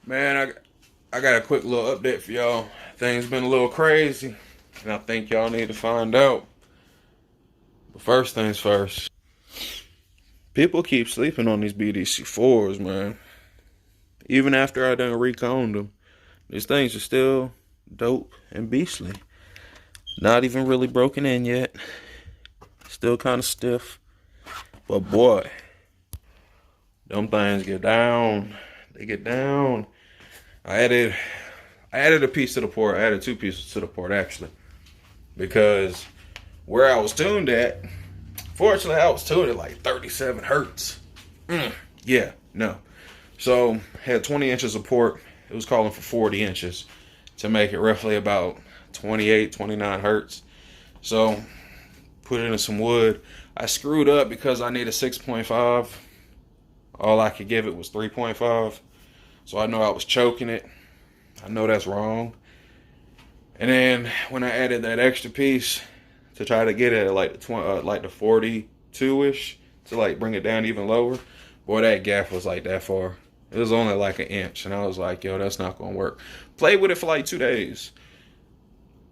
Man, I got a quick little update for y'all. Things been a little crazy, and I think y'all need to find out. But first things first, people keep sleeping on these BDC4s, man. Even after I done reconed them, these things are still dope and beastly. Not even really broken in yet. Still kind of stiff. But boy, them things get down. They get down. I added a piece to the port. I added two pieces to the port actually, because where I was tuned at, fortunately I was tuned at like 37 hertz. Yeah, no. So had 20 inches of port. It was calling for 40 inches to make it roughly about 28, 29 hertz. So put it in some wood. I screwed up because I needed 6.5. All I could give it was 3.5. So I know I was choking it. I know that's wrong. And then when I added that extra piece to try to get it at like the 42-ish to like bring it down even lower, boy, that gap was like that far. It was only like an inch, and I was like, yo, that's not gonna work. Played with it for like 2 days.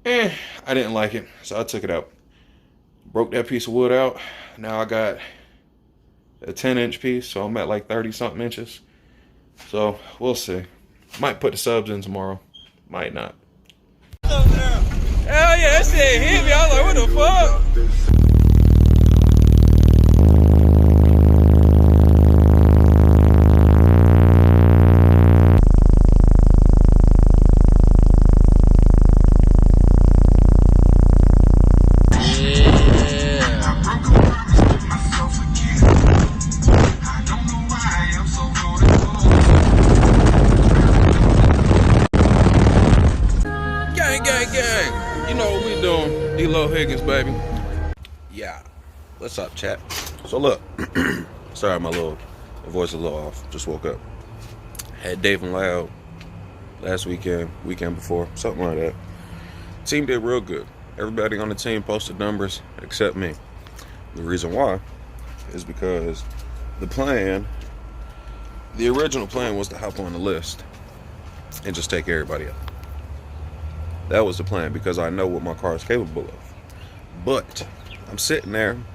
I didn't like it, so I took it out. Broke that piece of wood out. Now I got a 10-inch piece, so I'm at like 30-something inches. So we'll see. Might put the subs in tomorrow. Might not. Hell yeah, that shit hit me. I was like, what the fuck? Gang. You know what we doing. D-Lo Higgins, baby. Yeah. What's up, chat? So look. Sorry, my voice is a little off. Just woke up. Had Dave and Loud last weekend before, something like that. Team did real good. Everybody on the team posted numbers except me. The reason why is because the original plan was to hop on the list and just take everybody out. That was the plan because I know what my car is capable of. But I'm sitting there, I'm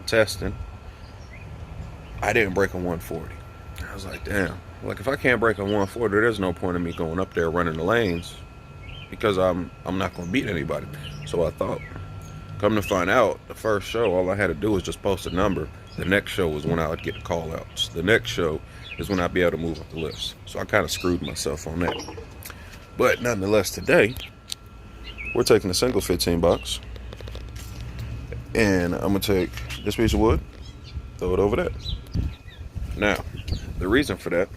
testing. I didn't break a 140. I was like, damn. Like, if I can't break a 140, there's no point in me going up there running the lanes because I'm not going to beat anybody. So I thought, come to find out, the first show, all I had to do was just post a number. The next show was when I would get the call outs. The next show is when I'd be able to move up the list. So I kind of screwed myself on that. But nonetheless, today, we're taking a single 15 box, and I'm gonna take this piece of wood, throw it over there. Now, the reason for that,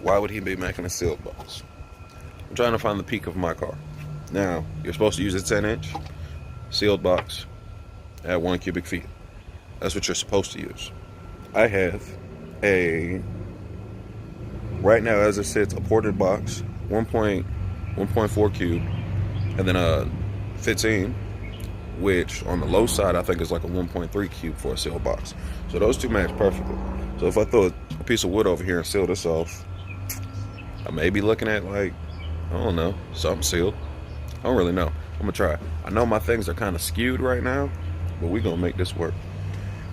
why would he be making a sealed box? I'm trying to find the peak of my car. Now, you're supposed to use a 10-inch sealed box at 1 cubic feet. That's what you're supposed to use. I have right now as it sits, a ported box, 1.4 cube, and then a 15, which on the low side I think is like a 1.3 cube for a sealed box. So those two match perfectly. So if I throw a piece of wood over here and seal this off, I may be looking at like, I don't know, something sealed. I don't really know. I'm gonna try. I know my things are kind of skewed right now, but we're gonna make this work.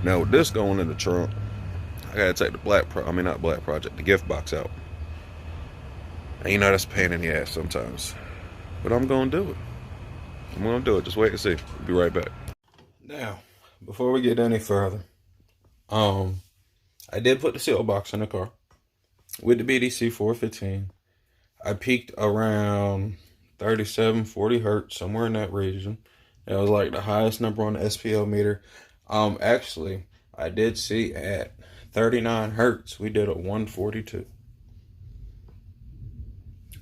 Now with this going in the trunk, I gotta take the gift box out. And you know that's a pain in the ass sometimes. But I'm gonna do it. I'm gonna do it. Just wait and see. We'll be right back. Now, before we get any further, I did put the seal box in the car with the BDC 415. I peaked around 37, 40 hertz, somewhere in that region. That was like the highest number on the SPL meter. Actually, I did see at 39 hertz, we did a 142.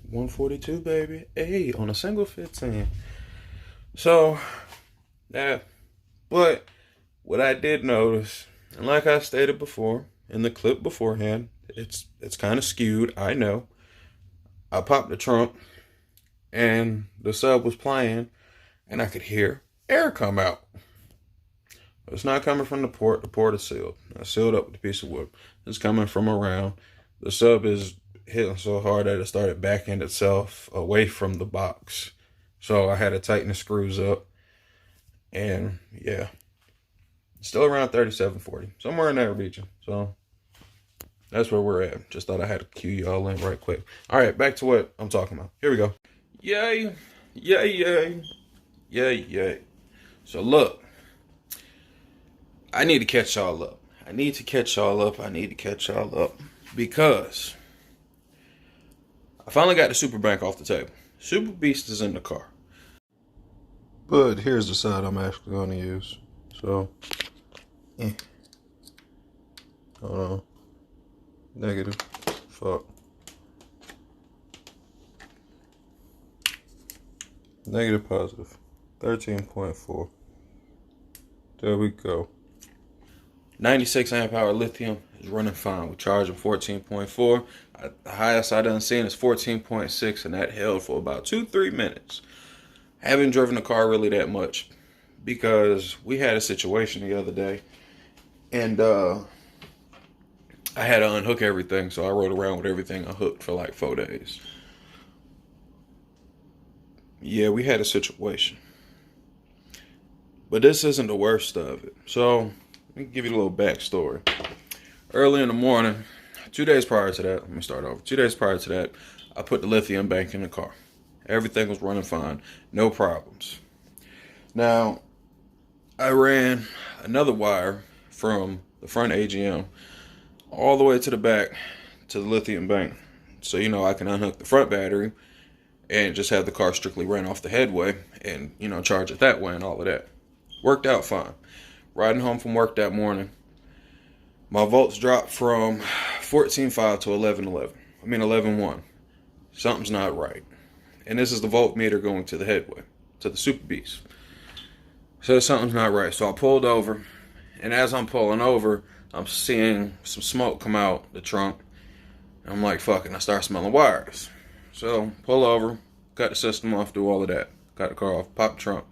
142, baby. Hey, on a single 15. So, yeah. But what I did notice, and like I stated before in the clip beforehand, it's kind of skewed, I know. I popped the trunk and the sub was playing and I could hear air come out. It's not coming from the port. The port is sealed. I sealed up with a piece of wood. It's coming from around. The sub is hitting so hard that it started backing itself away from the box. So I had to tighten the screws up. And yeah, still around 3740, somewhere in that region. So that's where we're at. Just thought I had to cue y'all in right quick. All right, back to what I'm talking about. Here we go. Yay, yay, yay, yay, yay. So look, I need to catch y'all up. I need to catch y'all up because I finally got the Super Bank off the table. Superbeast is in the car. But here's the side I'm actually going to use. So, hold on. Negative. Fuck. Negative, positive. 13.4. There we go. 96 amp hour lithium is running fine. We're charging 14.4. The highest I done seen is 14.6, and that held for about 2-3 minutes. I haven't driven the car really that much because we had a situation the other day, and I had to unhook everything, so I rode around with everything unhooked for like 4 days. Yeah, we had a situation. But this isn't the worst of it. So, let me give you a little backstory. Early in the morning, 2 days prior to that, let me start over. 2 days prior to that, I put the lithium bank in the car. Everything was running fine. No problems. Now, I ran another wire from the front AGM all the way to the back to the lithium bank. So, I can unhook the front battery and just have the car strictly run off the Headway and, charge it that way and all of that. Worked out fine. Riding home from work that morning, my volts dropped from 14.5 to 11.1. Something's not right. And this is the voltmeter going to the Headway, to the Superbeast. So something's not right. So I pulled over, and as I'm pulling over, I'm seeing some smoke come out the trunk. And I'm like, fuck it, I start smelling wires. So pull over, cut the system off, do all of that. Cut the car off, pop the trunk.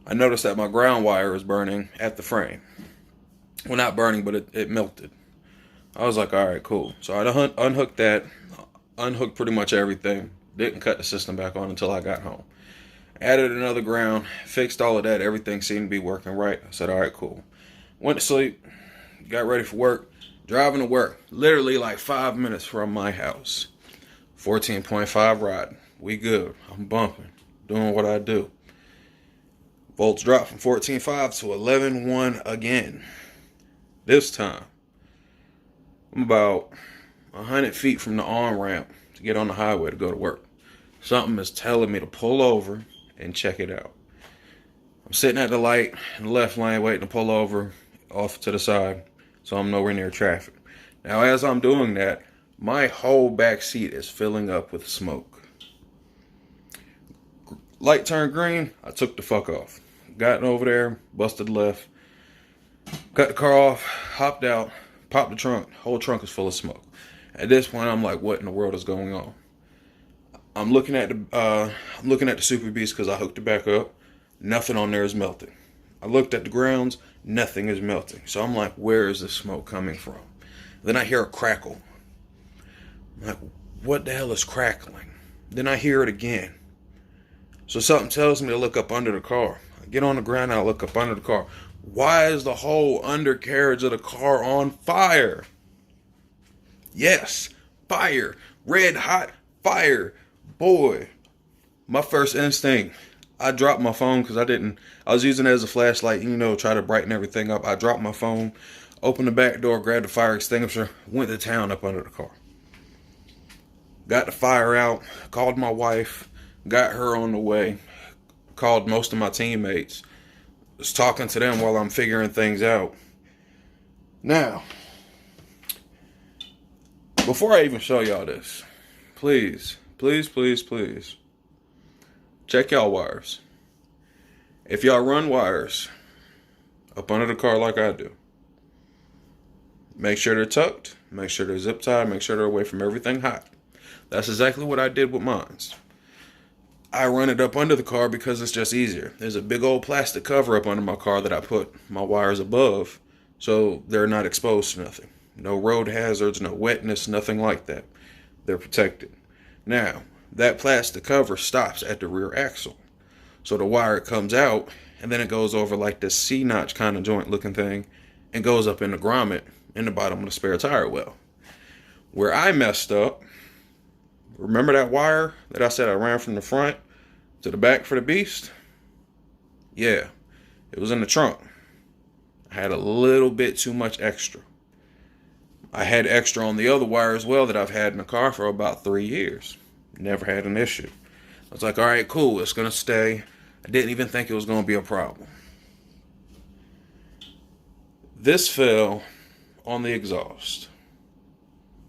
I noticed that my ground wire is burning at the frame. Well, not burning, but it melted. I was like, all right, cool. So I unhooked that, unhooked pretty much everything. Didn't cut the system back on until I got home. Added another ground, fixed all of that. Everything seemed to be working right. I said, all right, cool. Went to sleep, got ready for work, driving to work. Literally like 5 minutes from my house. 14.5 riding. We good. I'm bumping, doing what I do. Volts dropped from 14.5 to 11.1 again. This time, I'm about 100 feet from the on-ramp to get on the highway to go to work. Something is telling me to pull over and check it out. I'm sitting at the light in the left lane waiting to pull over off to the side so I'm nowhere near traffic. Now, as I'm doing that, my whole back seat is filling up with smoke. Light turned green, I took the fuck off. Got over there, busted left, cut the car off, hopped out, popped the trunk. Whole trunk is full of smoke. At this point, I'm like, what in the world is going on? I'm looking at the Superbeast because I hooked it back up. Nothing on there is melting. I looked at the grounds, nothing is melting. So I'm like, where is the smoke coming from? Then I hear a crackle. I'm like, what the hell is crackling? Then I hear it again. So something tells me to look up under the car. I get on the ground and I look up under the car. Why is the whole undercarriage of the car on fire? Yes, fire. Red hot fire. Boy, my first instinct, I dropped my phone because I was using it as a flashlight, try to brighten everything up. I dropped my phone, opened the back door, grabbed the fire extinguisher, went to town up under the car. Got the fire out, called my wife, got her on the way, called most of my teammates, was talking to them while I'm figuring things out. Now, before I even show y'all this, please, check y'all wires. If y'all run wires up under the car like I do, make sure they're tucked, make sure they're zip tied, make sure they're away from everything hot. That's exactly what I did with mine. I run it up under the car because it's just easier. There's a big old plastic cover up under my car that I put my wires above so they're not exposed to nothing. No road hazards, no wetness, nothing like that. they're protected. Now, that plastic cover stops at the rear axle. So the wire comes out, and then it goes over like this C-notch kind of joint looking thing, and goes up in the grommet in the bottom of the spare tire well. Where I messed up, remember that wire that I said I ran from the front to the back for the Beast? Yeah, it was in the trunk. I had a little bit too much extra. I had extra on the other wire as well that I've had in the car for about 3 years. Never had an issue. I was like, all right, cool, it's going to stay. I didn't even think it was going to be a problem. This fell on the exhaust.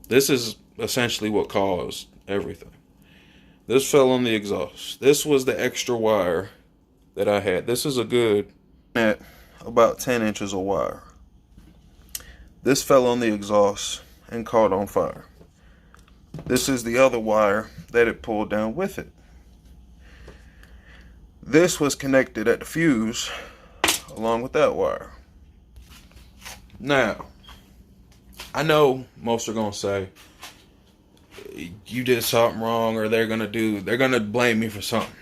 This is essentially what caused everything. This fell on the exhaust. This was the extra wire that I had. This is a good, at about 10 inches of wire. This fell on the exhaust and caught on fire. This is the other wire that it pulled down with it. This was connected at the fuse along with that wire. Now, I know most are going to say, you did something wrong, or they're going to blame me for something.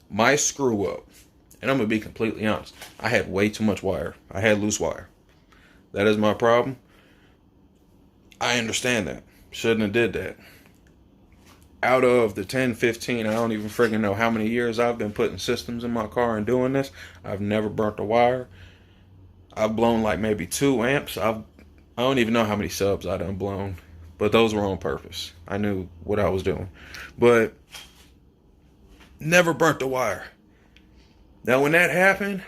My screw up, and I'm going to be completely honest, I had way too much wire. I had loose wire. That is my problem. I understand that. Shouldn't have did that. Out of the 10, 15, I don't even freaking know how many years I've been putting systems in my car and doing this, I've never burnt a wire. I've blown like maybe 2 amps. I don't even know how many subs I done blown, but those were on purpose. I knew what I was doing, but never burnt the wire. Now, when that happened,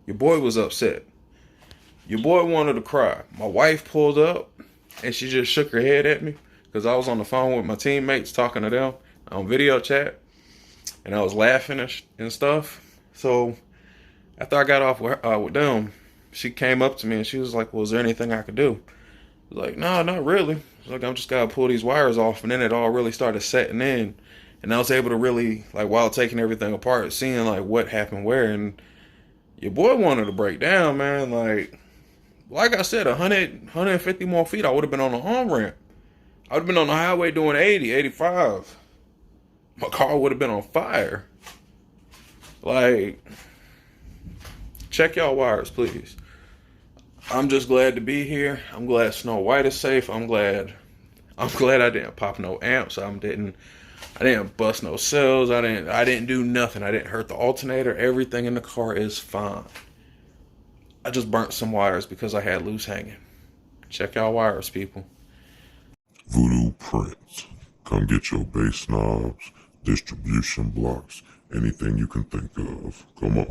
your boy was upset. Your boy wanted to cry. My wife pulled up, and she just shook her head at me because I was on the phone with my teammates talking to them on video chat, and I was laughing and stuff. So after I got off with them, she came up to me and she was like, well, is there anything I could do? I was like, no, not really. I was like, I'm just got to pull these wires off. And then it all really started setting in. And I was able to really, like, while taking everything apart, seeing, like, what happened where. And your boy wanted to break down, man. Like I said, 100, 150 more feet, I would have been on the on-ramp. I would have been on the highway doing 80, 85. My car would have been on fire. Like, check y'all wires, please. I'm just glad to be here. I'm glad SnowWite is safe. I'm glad I didn't pop no amps. I didn't bust no cells. I didn't do nothing. I didn't hurt the alternator. Everything in the car is fine. I just burnt some wires because I had loose hanging. Check y'all wires, people. Voodoo Prince. Come get your bass knobs, distribution blocks, anything you can think of. Come on.